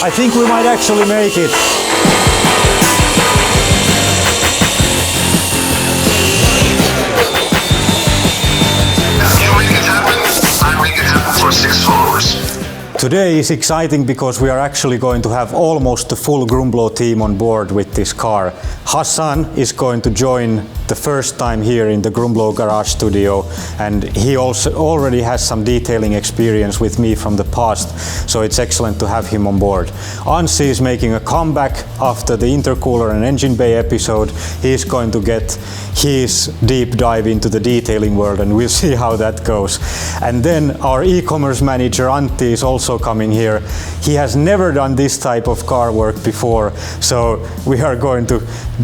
I think we might actually make it. You make it happen, I make it happen for 6 followers. Today is exciting because we are actually going to have almost the full Grumblo team on board with this car. Hassan is going to join the first time here in the Grumblo garage studio, and he also already has some detailing experience with me from the past, so it's excellent to have him on board. Anssi is making a comeback after the intercooler and engine bay episode. He's going to get his deep dive into the detailing world, and we'll see how that goes. And then our e-commerce manager Antti is also coming here. He has never done this type of car work before, so we are going to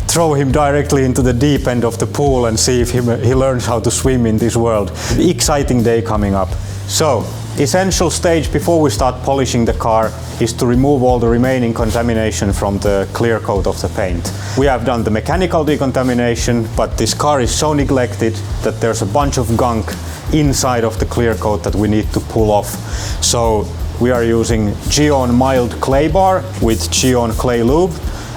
throw him directly into the deep end of the pool and see if he learns how to swim in this world. Exciting day coming up. So, essential stage before we start polishing the car is to remove all the remaining contamination from the clear coat of the paint. We have done the mechanical decontamination, but this car is so neglected that there's a bunch of gunk inside of the clear coat that we need to pull off. So we are using Gyeon mild clay bar with Gyeon clay lube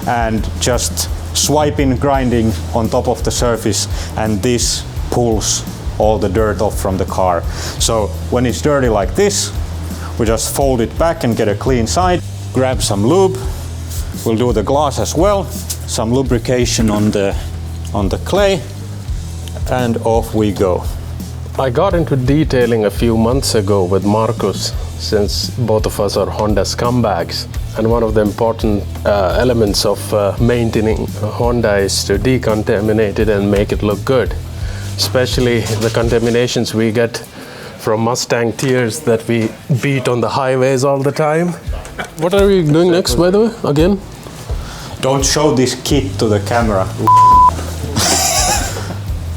and just swiping, grinding on top of the surface, and this pulls all the dirt off from the car. So when it's dirty like this, we just fold it back and get a clean side, grab some lube, we'll do the glass as well, some lubrication on the clay, and off we go. I got into detailing a few months ago with Markus, since both of us are Honda scumbags. And one of the important elements of maintaining Honda is to decontaminate it and make it look good. Especially the contaminations we get from Mustang tears that we beat on the highways all the time. What are we doing next, by the way, again? Don't show this kit to the camera.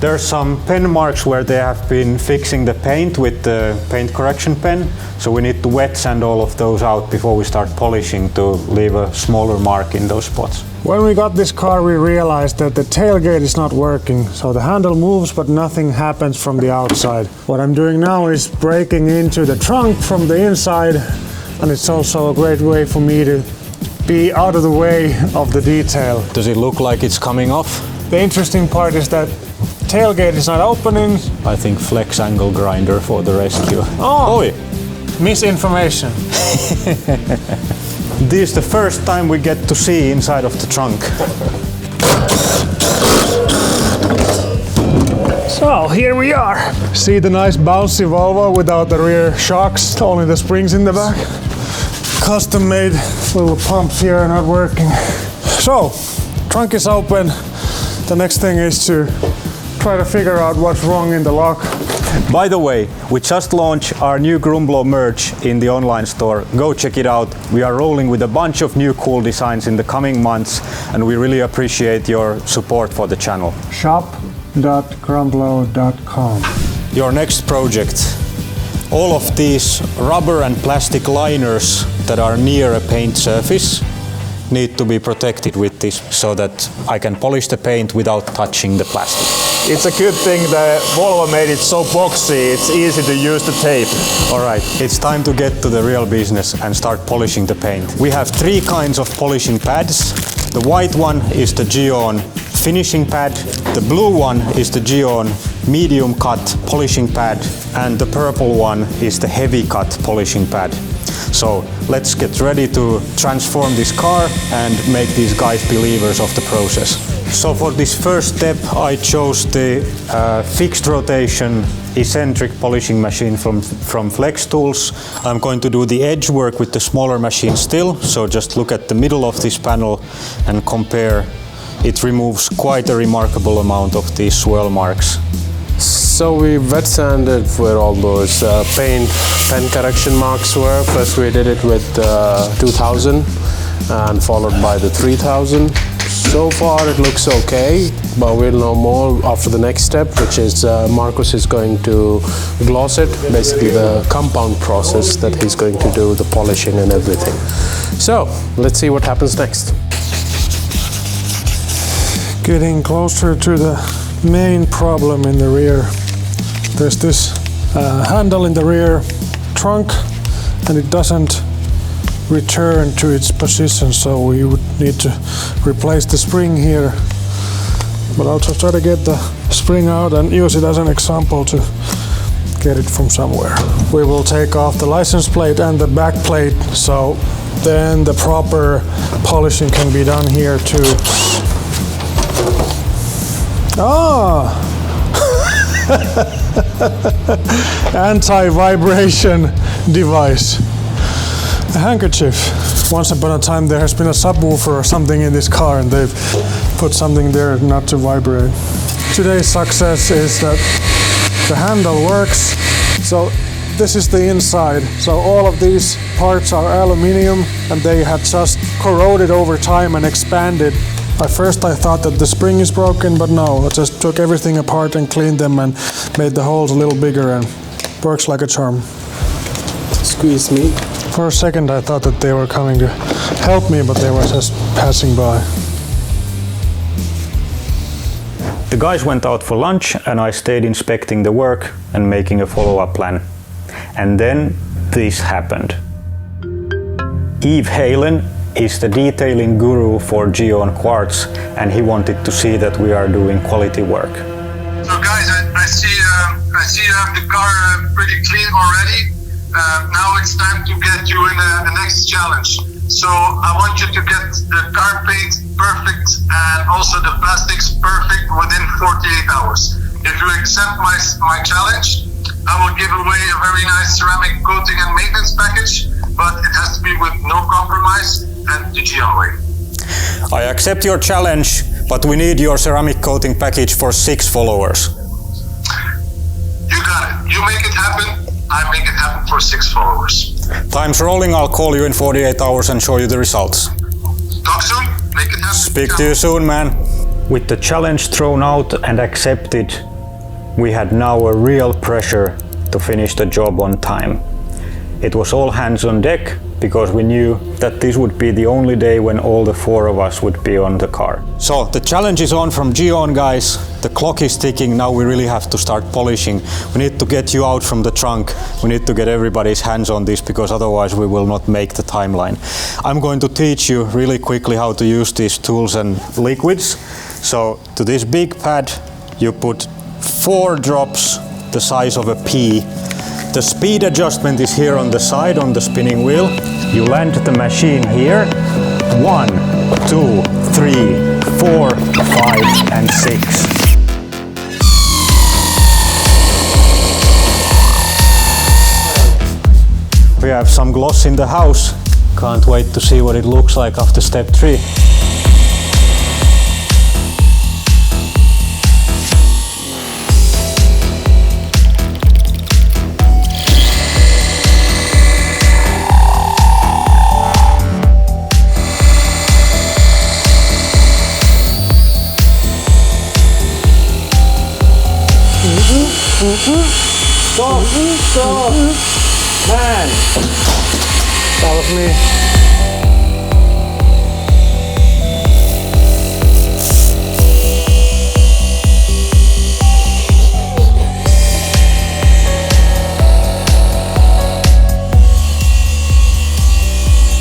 There's some pen marks where they have been fixing the paint with the paint correction pen, so we need to wet sand all of those out before we start polishing to leave a smaller mark in those spots. When we got this car, we realized that the tailgate is not working, so the handle moves but nothing happens from the outside. What I'm doing now is breaking into the trunk from the inside, and it's also a great way for me to be out of the way of the detail. Does it look like it's coming off? The interesting part is that tailgate is not opening. I think flex angle grinder for the rescue. Oh! Oi. Misinformation. This is the first time we get to see inside of the trunk. So here we are. See the nice bouncy Volvo without the rear shocks, only the springs in the back. Custom made little pumps here are not working. So, trunk is open. The next thing is to try to figure out what's wrong in the lock. By the way, we just launched our new Grumblo merch in the online store. Go check it out. We are rolling with a bunch of new cool designs in the coming months, and we really appreciate your support for the channel. Shop.grumblo.com. Your next project. All of these rubber and plastic liners that are near a paint surface need to be protected with this so that I can polish the paint without touching the plastic. It's a good thing that Volvo made it so boxy, it's easy to use the tape. Alright, it's time to get to the real business and start polishing the paint. We have 3 kinds of polishing pads. The white one is the Gyeon finishing pad, the blue one is the Gyeon medium cut polishing pad, and the purple one is the heavy cut polishing pad. So let's get ready to transform this car and make these guys believers of the process. So for this first step I chose the fixed rotation eccentric polishing machine from Flex Tools. I'm going to do the edge work with the smaller machine still, so just look at the middle of this panel and compare. It removes quite a remarkable amount of these swirl marks. So we wet sanded where all those pen correction marks were. First we did it with 2000 and followed by the 3000. So far it looks okay, but we'll know more after the next step, which is Markus is going to gloss it, basically the compound process that he's going to do, the polishing and everything. So let's see what happens next. Getting closer to the main problem in the rear. There's this handle in the rear trunk, and it doesn't return to its position, so we would need to replace the spring here. But I'll just try to get the spring out and use it as an example to get it from somewhere. We will take off the license plate and the back plate, so then the proper polishing can be done here too. Ah! Anti-vibration device. A handkerchief. Once upon a time there has been a subwoofer or something in this car and they've put something there not to vibrate. Today's success is that the handle works. So this is the inside. So all of these parts are aluminium and they had just corroded over time and expanded. At first I thought that the spring is broken, but no, I just took everything apart and cleaned them and made the holes a little bigger and works like a charm. Squeeze me. For a second I thought that they were coming to help me, but they were just passing by. The guys went out for lunch and I stayed inspecting the work and making a follow-up plan. And then this happened. Yves Heylen is the detailing guru for Gyeon Quartz and he wanted to see that we are doing quality work. So guys, I see you have the car pretty clean already. Now it's time to get you in the next challenge. So I want you to get the car paint perfect and also the plastics perfect within 48 hours. If you accept my challenge, I will give away a very nice ceramic coating and maintenance package, but it has to be with no compromise and the Gyeon way. I accept your challenge, but we need your ceramic coating package for 6 followers. You got it. You make it happen, I make it happen for 6 followers. Time's rolling, I'll call you in 48 hours and show you the results. Talk soon, make it happen. Speak to you soon, man. With the challenge thrown out and accepted, we had now a real pressure to finish the job on time. It was all hands on deck because we knew that this would be the only day when all the 4 of us would be on the car. So the challenge is on from Gyeon, guys. The clock is ticking, now we really have to start polishing. We need to get you out from the trunk. We need to get everybody's hands on this because otherwise we will not make the timeline. I'm going to teach you really quickly how to use these tools and liquids. So to this big pad you put 4 drops the size of a pea. The speed adjustment is here on the side on the spinning wheel. You land the machine here. 1, 2, 3, 4, 5 and 6. We have some gloss in the house. Can't wait to see what it looks like after step 3. Stop! Stop! Man! That was me.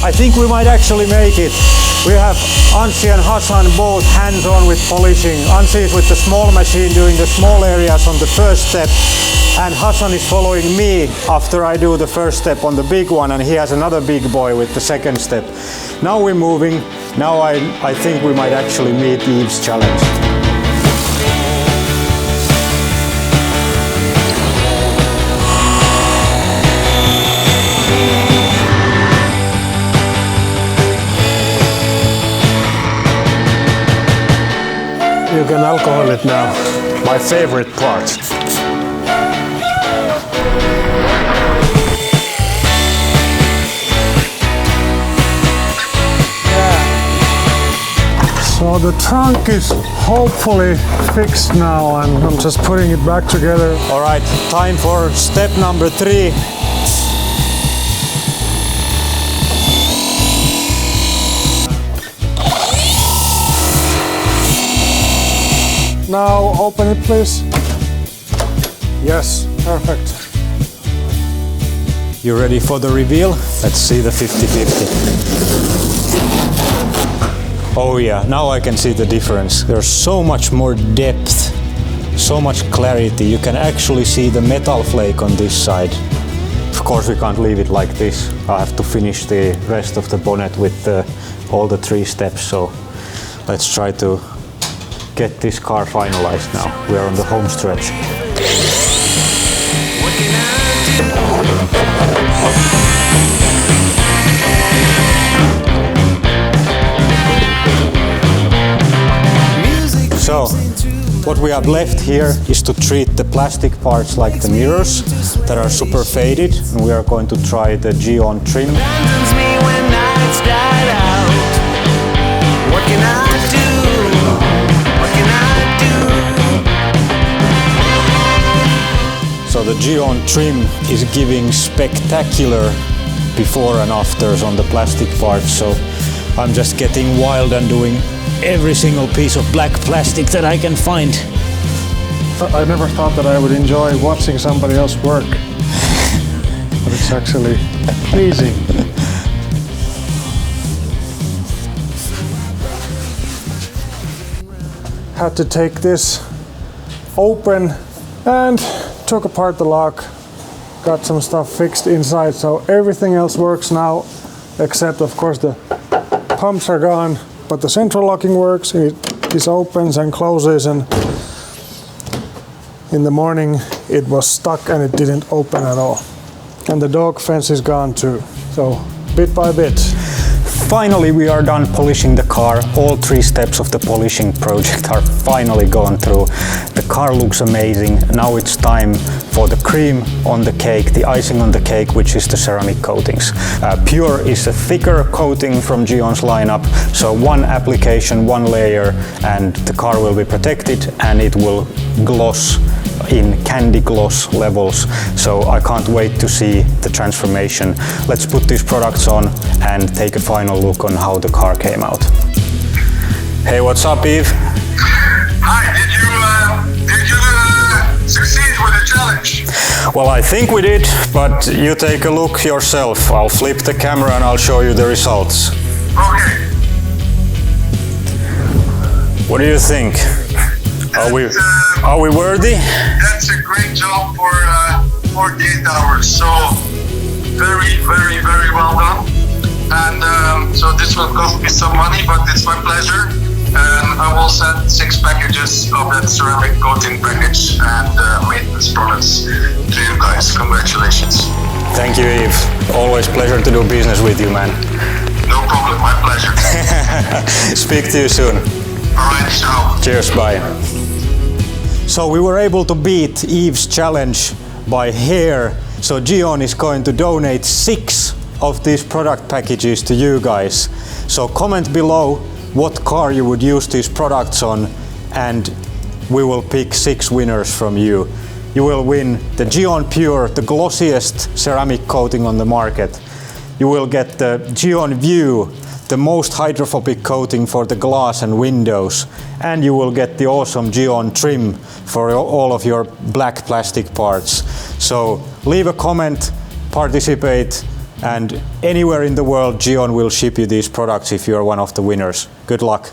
I think we might actually make it. We have Anssi and Hassan both hands-on with polishing. Anssi is with the small machine doing the small areas on the first step, and Hassan is following me after I do the first step on the big one, and he has another big boy with the second step. Now we're moving. Now I think we might actually meet Yves' challenge. You can alcohol it now. My favorite part. So the trunk is hopefully fixed now and I'm just putting it back together. All right, time for step number 3. Now open it, please. Yes, perfect. You ready for the reveal? Let's see the 50-50. Oh yeah, now I can see the difference. There's so much more depth, so much clarity. You can actually see the metal flake on this side. Of course we can't leave it like this. I have to finish the rest of the bonnet with all the 3 steps. So let's try to get this car finalized now. We are on the home stretch. So, what we have left here is to treat the plastic parts like the mirrors that are super faded, and we are going to try the Gyeon Trim. So the Gyeon Trim is giving spectacular before and afters on the plastic parts, so I'm just getting wild and doing every single piece of black plastic that I can find. I never thought that I would enjoy watching somebody else work, but it's actually pleasing. Had to take this open and took apart the lock, got some stuff fixed inside, so everything else works now, except of course the pumps are gone, but the central locking works. This opens and closes, and in the morning it was stuck and it didn't open at all. And the dog fence is gone too, so bit by bit. Finally we are done polishing the car. All 3 steps of the polishing project are finally gone through. The car looks amazing. Now it's time for the cream on the cake, the icing on the cake, which is the ceramic coatings. Pure is a thicker coating from Gyeon's lineup, so 1 application, 1 layer, and the car will be protected and it will gloss in candy gloss levels, so I can't wait to see the transformation. Let's put these products on and take a final look on how the car came out. Hey, what's up, Yves? Hi, did you succeed with the challenge? Well, I think we did, but you take a look yourself. I'll flip the camera and I'll show you the results. Okay. What do you think? Are we worthy? That's a great job for 48 hours. So very, very, very well done. And so this will cost me some money, but it's my pleasure. And I will send 6 packages of that ceramic coating package and maintenance products to you guys. Congratulations. Thank you, Yves. Always pleasure to do business with you, man. No problem, my pleasure. Speak to you soon. All right, ciao. Cheers, bye. So we were able to beat Yves' challenge by hair. So Gyeon is going to donate 6 of these product packages to you guys. So comment below what car you would use these products on, and we will pick 6 winners from you. You will win the Gyeon Pure, the glossiest ceramic coating on the market. You will get the Gyeon View, the most hydrophobic coating for the glass and windows, and you will get the awesome Gyeon Trim for all of your black plastic parts. So leave a comment, participate, and anywhere in the world Gyeon will ship you these products if you are one of the winners. Good luck.